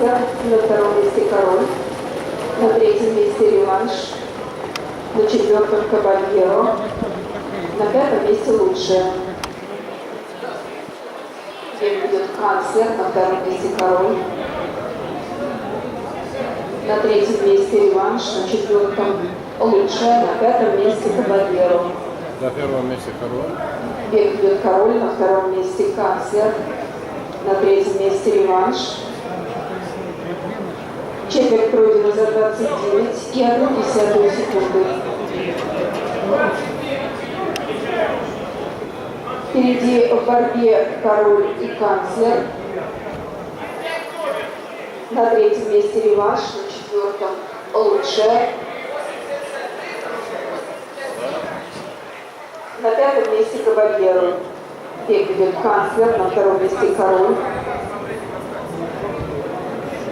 канцлер, на втором месте король, на третьем месте реванш, на четвертом кабальеро, на пятом месте лучшее. Бег ведет канцлер, на втором месте король, на третьем месте реванш, на четвертом лучшее, на пятом месте кабальеро. На первом месте король. Бег ведет король, на втором месте канцлер, на третьем месте реванш. Четверть пройдена за 29,1 секунды. Впереди в борьбе король и канцлер. На третьем месте реванш, на четвертом лучшее. На пятом месте кабальеро. Бег ведет канцлер, на втором месте король.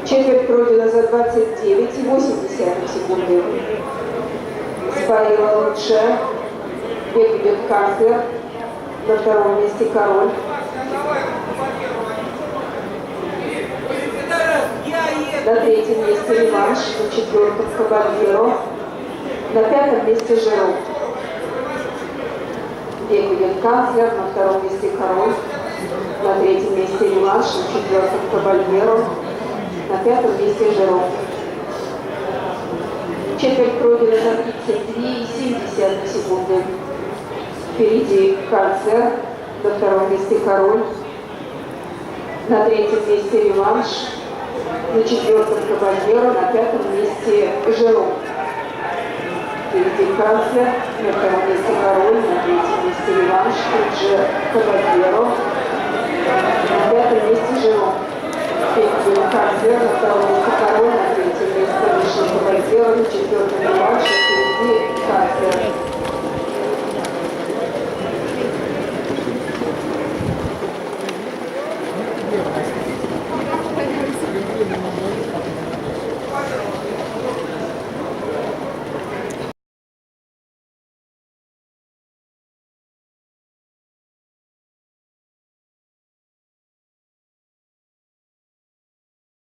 Четверть пройдена за 29,8 секунды. Спарила лучшее. Бег ведет канцлер, на втором месте король. На третьем месте реванш, на четвертом кабальеро. На пятом месте жирок. Бег ведет канцлер, на втором месте король, на третьем месте реванш, на четвертом кабальеро, на пятом месте жирок. Четверть пройдена за 32,7 секунды. Впереди канцлер, на втором месте король, на третьем месте реванш, на четвертом кабальеро, на пятом месте жирок. Впереди канцлер, на втором месте король, на третьем месте реванш, тут же кабальеро, на пятом месте жирок. Впереди канцлер, на втором месте король, на третьем месте вышел кабальеро, на четвертом реванш, впереди канцлер.